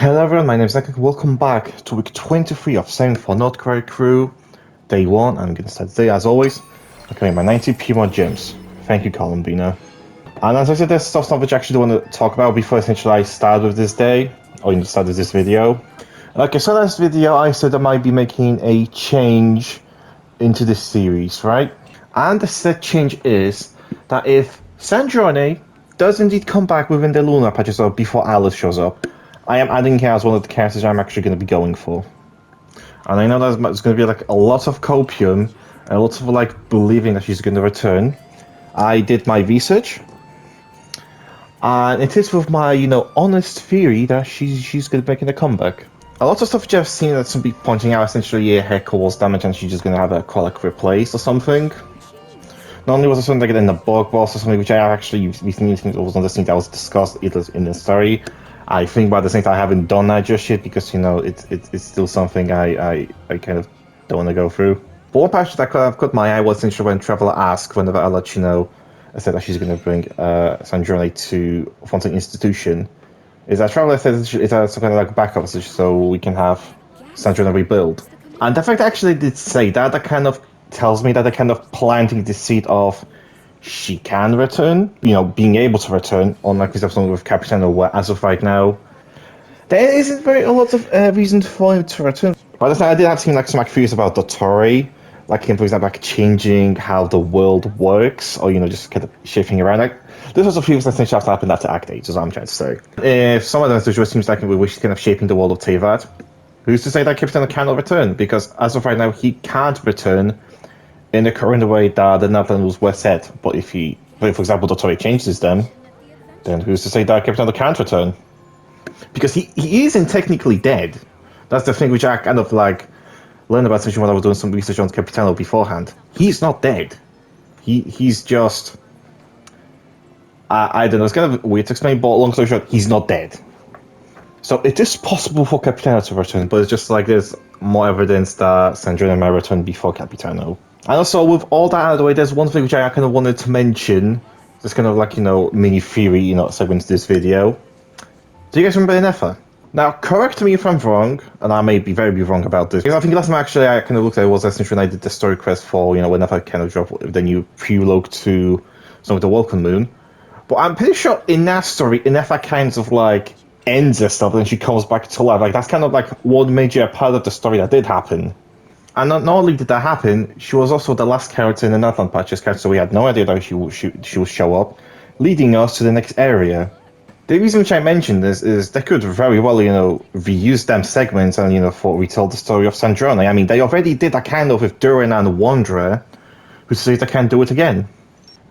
Hello everyone, my name is Zach. Welcome back to week 23 of Sailing for Not Krai crew. Day 1, I'm going to start today as always. Okay, my 90 PMO gems. Thank you, Columbina. And as I said, there's stuff which I actually want to talk about before essentially I start with this day, or start with this video. Like I said last video, I said I might be making a change into this series, right? And the said change is that if Sandrone does indeed come back within the Lunar patches or before Alice shows up, I am adding her as one of the characters I'm actually going to be going for. And I know there's going to be like a lot of copium and a lot of like believing that she's going to return. I did my research, and it is with my honest theory that she's going to be making a comeback. A lot of stuff which I've seen that some people pointing out essentially her cause damage and she's just going to have a colic replaced or something. Not only was it something like in the book, but also something which I actually recently think was on the thing that was discussed in the story. I think by the same time I haven't done that just yet because it's still something I kind of don't want to go through. But one patch that I've got my eye was essentially when Traveler asked whenever I let you know, I said that she's going to bring Sandrone to Fontaine Institution. Is that Traveler says it's some kind of like backup so we can have Sandrone rebuild. And the fact I actually did say that, that kind of tells me that they're kind of planting the seed of she can return, being able to return, unlike this episode with Capitano, where as of right now, there isn't a lot of reason for him to return. But I did have seen like some theories about Dottore, like him, for example, like changing how the world works, or just kind of shifting around. Like this was a few things that essentially have to happen after Act 8, is what I'm trying to say. If some of them just seems like we she's kind of shaping the world of Tevat, who's to say that Capitano cannot return? Because as of right now, he can't return in the current way that the Netherlands were set. But if for example, Dottore changes them, then who's to say that Capitano can't return? Because he isn't technically dead. That's the thing which I kind of like learned about when I was doing some research on Capitano beforehand. He's not dead. He's just I don't know. It's kind of weird to explain, but long story short, he's not dead. So it is possible for Capitano to return, but it's just like there's more evidence that Sandrone might return before Capitano. And also, with all that out of the way, there's one thing which I kind of wanted to mention. Just kind of like, mini theory, segment to this video. Do you guys remember Inefa? Now, correct me if I'm wrong, and I may be very wrong about this. Because I think last time actually I kind of looked at it was essentially when I did the story quest for, when Inefa kind of dropped the new prologue to some of the Welcome Moon. But I'm pretty sure in that story, Inefa kind of like ends her stuff and she comes back to life. Like that's kind of like one major part of the story that did happen. And not only did that happen, she was also the last character in the Netherlands patches, so we had no idea that she would show up, leading us to the next area. The reason which I mentioned this is they could very well, reuse them segments and, for retell the story of Sandrone. I mean, they already did that kind of with Durin and Wanderer, who says they can't do it again.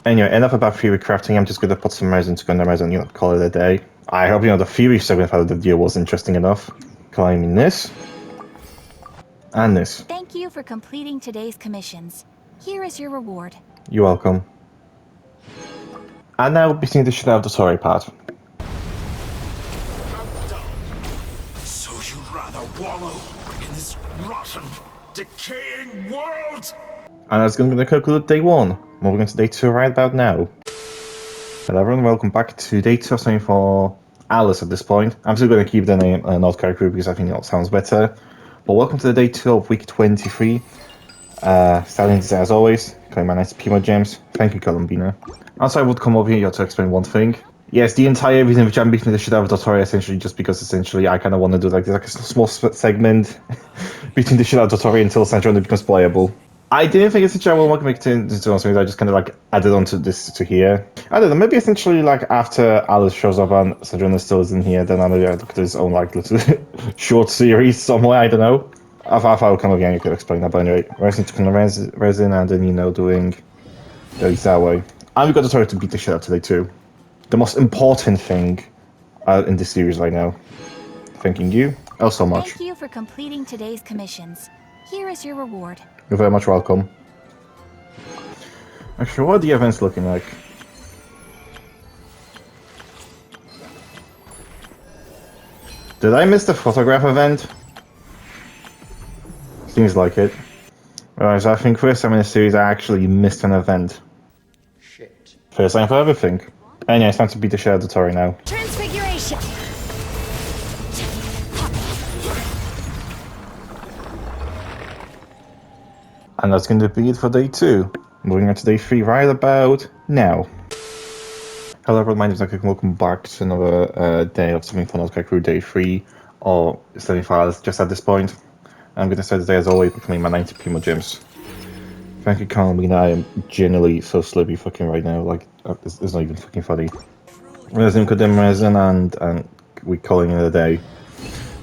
Anyway, enough about theory crafting. I'm just going to put some resin to randomize and, call it a day. I hope, the theory segment of the video was interesting enough. Climbing this. And this. Thank you for completing today's commissions. Here is your reward. You're welcome. And now beating the shit out of the story part. So you'd rather wallow in this rotten, decaying world? And that's going to conclude day 1. Moving on to day 2 right about now. Hello everyone, welcome back to day 2 of Sailing for Alice at this point. I'm still going to keep the name Not Krai crew because I think it sounds better. But welcome to the day 2 of week 23. Starting this as always, claim my nice PMO gems. Thank you, Columbina. Also, I would come over here to explain one thing. Yes, the entire reason which I'm beating the shit out of Dottore essentially just because essentially I kind of want to do like a small segment beating the shit out of Dottore until Sandrone becomes playable. I didn't think essentially I will make it into something. I just kind of like added on to this to here. I don't know, maybe essentially like after Alice shows up and Sandrone still isn't here, then maybe I look at his own like little short series somewhere, I don't know. I'll come again, you could explain that, but anyway, resin to kind of resin and then doing those that way. And we've got the story to beat the shit out today too. The most important thing in this series right now. Thanking you oh so much. Thank you for completing today's commissions. Here is your reward. You're very much welcome. Actually, what are the events looking like? Did I miss the photograph event? Seems like it. Alright, so I think first time in the series I actually missed an event. Shit. First time for everything. Anyway, it's time to beat the shit out of Dottore now. Transfiguration! And that's going to be it for day 2. Moving on to day 3 right about now. Hello everyone, my name is Zach and welcome back to another day of Something for Not Crew day 3, or 75 just at this point. I'm going to start the day as always by claiming my 90 Primo Gems. Thank you, Carmina. I am genuinely so sleepy fucking right now, like, it's not even fucking funny. Resin Kodem Resin and we're calling it a day.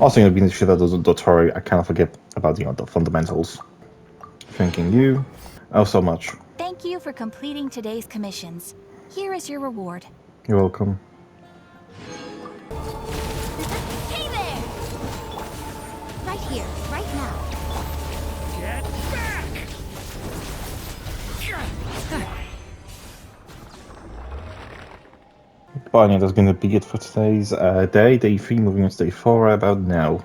Also, you know, being the shit out of Dottore, I kind of forget about, you know, the fundamentals. Thanking you. Oh, so much. Thank you for completing today's commissions. Here is your reward. You're welcome. Hey there! Right here, right now. Get back! But yeah, that's going to be it for today's day 3, moving on to day 4 right about now.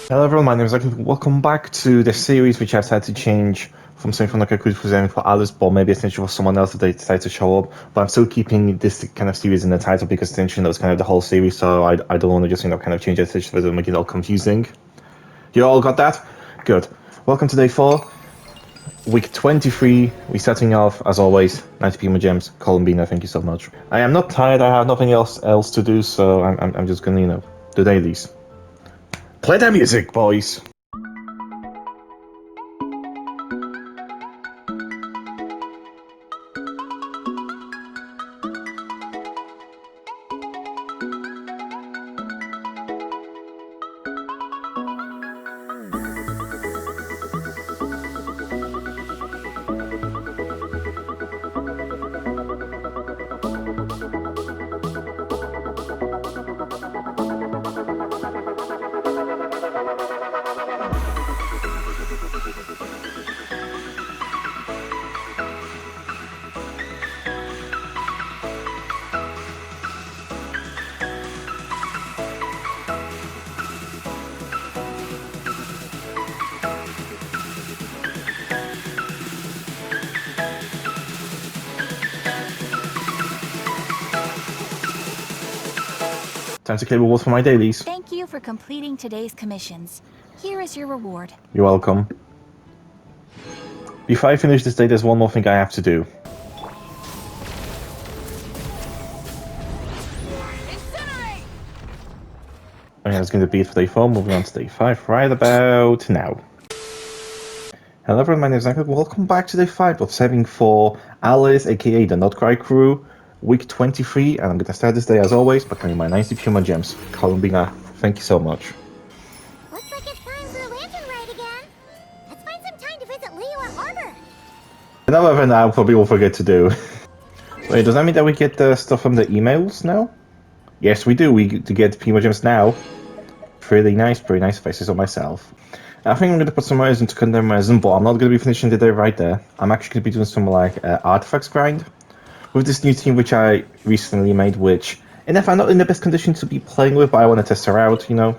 Hello everyone, my name is Zach. Welcome back to the series which I've had to change from something like I could present for Alice, but maybe essentially for someone else if they decide to show up. But I'm still keeping this kind of series in the title because essentially that was kind of the whole series, so I don't want to just, you know, kind of change it so it make it all confusing. You all got that? Good. Welcome to day 4, week 23. We're starting off, as always, 90 Primo Gems. Columbina, thank you so much. I am not tired, I have nothing else to do, so I'm just gonna, you know, do dailies. Play that music, boys! Time to claim rewards for my dailies. Thank you for completing today's commissions. Here is your reward. You're welcome. Before I finish this day, there's one more thing I have to do. Incinerate! And that's going to be it for day 4, moving on to day 5 right about now. Hello everyone, my name is Zach. Welcome back to day 5 of saving for Alice, aka the Not Cry crew, week 23, and I'm going to start this day as always by claiming my 90 Puma Gems. Columbina, thank you so much. Looks like it's time for a lantern ride again. Let's find some time to visit Liyue Harbor. Another thing I probably will forget to do. Wait, does that mean that we get the stuff from the emails now? Yes, we do. We get to get Puma Gems now. Pretty nice faces on myself. I think I'm going to put some resin to condemn resin, but I'm not going to be finishing the day right there. I'm actually going to be doing some like artifacts grind with this new team which I recently made, which enough I'm not in the best condition to be playing with, but I want to test her out, you know.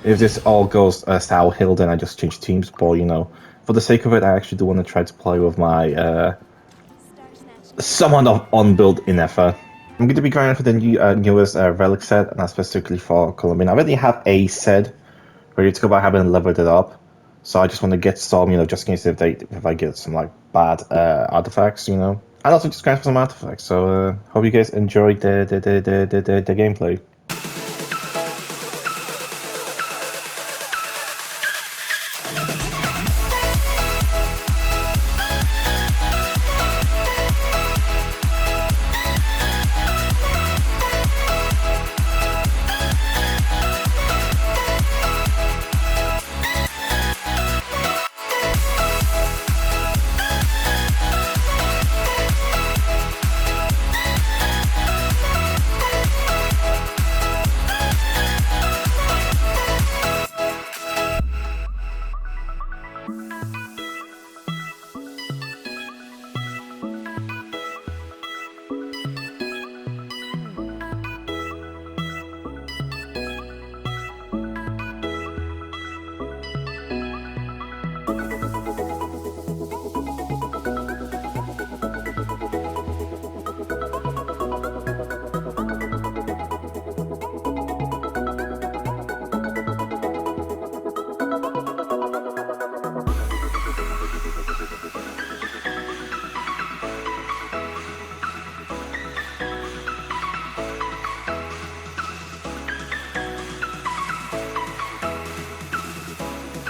If this all goes downhill, then I just change teams, but you know, for the sake of it, I actually do want to try to play with my someone on build Inefa. I'm going to be grinding for the newest relic set, and that's specifically for Columbine. I already have a set ready to go, but I haven't leveled it up, so I just want to get some, you know, just in case if I get some like bad artifacts, you know. And also just grind for some artifacts. So hope you guys enjoyed the gameplay.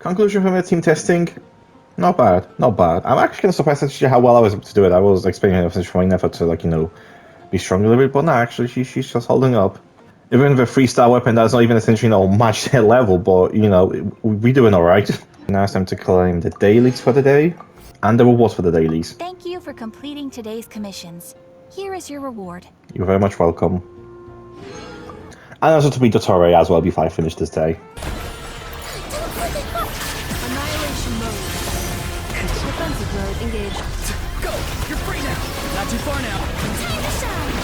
conclusion from the team testing, not bad, not bad. I'm actually kind of surprised actually how well I was able to do it. I was expecting a fine effort to, like, you know, be stronger a little bit, but no, actually, she's just holding up. Even with a 3-star weapon, that's not even essentially, you know, match their level, but, you know, we're doing alright. Now it's time to claim the dailies for the day, and the rewards for the dailies. Thank you for completing today's commissions. Here is your reward. You're very much welcome. And also to be Dottore as well before I finish this day. Annihilation mode. Defensive mode engaged. Go! You're free now! Not too far now! Time to shine!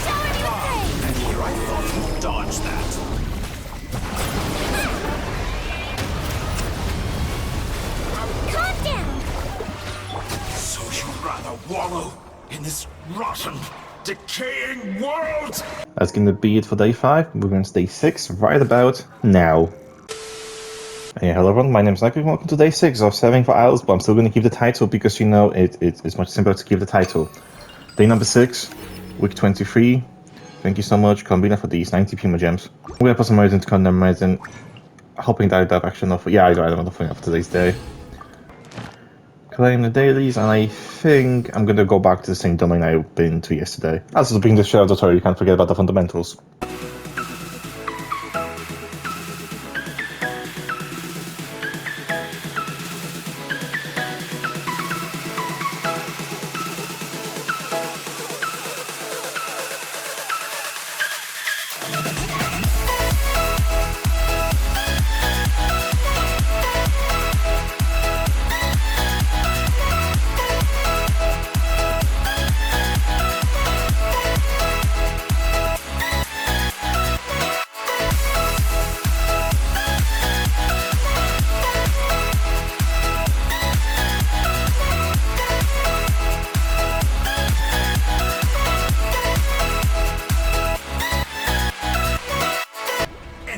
Shower me with praise! And here I thought you'd dodge that. Calm down! So you'd rather wallow in this rotten, decaying world? That's going to be it for day 5. Moving on to day 6 right about now. Hey, hello everyone, my name is Nike and welcome to day 6 of Serving for Isles, but I'm still going to keep the title because, you know, it's much simpler to keep the title. Day number 6, week 23. Thank you so much, Combina, for these 90 Pima gems. I'm going to put some modes into condemn resin, hoping that I've actually enough. Yeah, I don't have enough for today's day. Claim the dailies, and I think I'm going to go back to the same domain I've been to yesterday. As the being the show tutorial, you can't forget about the fundamentals.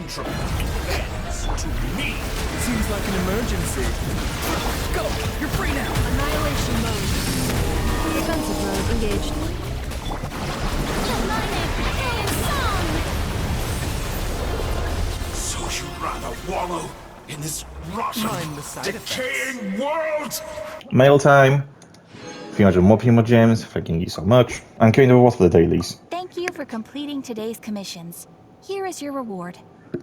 To me, Seems like an emergency. go! You're free now! Annihilation mode. Defensive mode engaged. The minor echoing song! So you'd rather wallow in this rotten, Mind the side decaying world? Mail time. 300 more Pima gems, thanking you so much. And carrying the rewards for the dailies. Thank you for completing today's commissions. Here is your reward.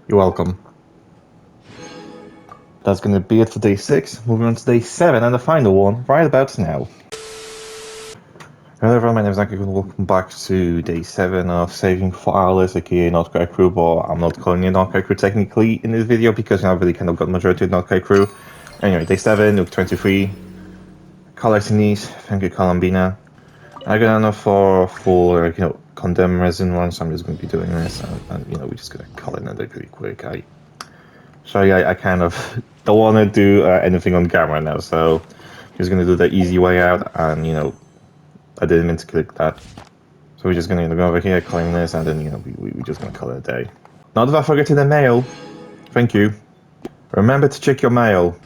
You're welcome. That's going to be it for day 6. Moving on to day 7 and the final one right about now. Hello everyone, my name is Naki and welcome back to day 7 of Saving for Alice, aka Not Krai Crew, but I'm not calling it Not Krai Crew technically in this video because I've really kind of got the majority of Not Krai Crew. Anyway, day 7, week 23. Collecting these, thank you Columbina. I got enough for full, you know, condemn resin run, so I'm just going to be doing this, and you know, we're just going to call it a day pretty quick. Sorry, I kind of don't want to do anything on camera now, so I'm just going to do the easy way out, and you know, I didn't mean to click that. So we're just going to go over here, claim this, and then, you know, we're just going to call it a day. Not without forgetting the mail. Thank you. Remember to check your mail.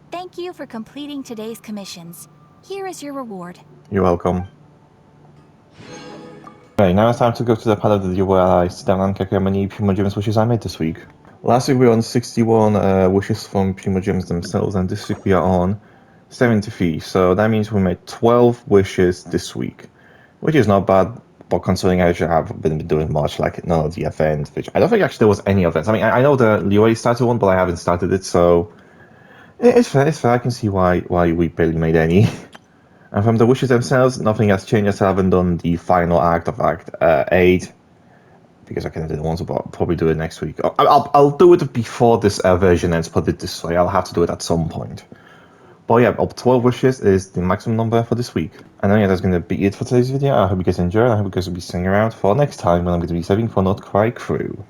Thank you for completing today's commissions. Here is your reward. You're welcome. Okay, now it's time to go to the part of the video where I sit down and calculate how many Puma Gems wishes I made this week. Last week we were on 61 wishes from Puma Gems themselves, and this week we are on 73. So that means we made 12 wishes this week, which is not bad, but considering I actually have been doing much, like none of the events, which I don't think actually there was any events. I mean, I know the Leo started one, but I haven't started it, so it's fair, I can see why we barely made any. And from the wishes themselves, nothing has changed. I still haven't done the final act of Act 8, because I kind of did it once, but I'll probably do it next week. I'll do it before this version ends, put it this way. I'll have to do it at some point. But yeah, up 12 wishes is the maximum number for this week. And then yeah, that's going to be it for today's video. I hope you guys enjoyed. I hope you guys will be staying around for next time when I'm going to be saving for Not Krai Crew.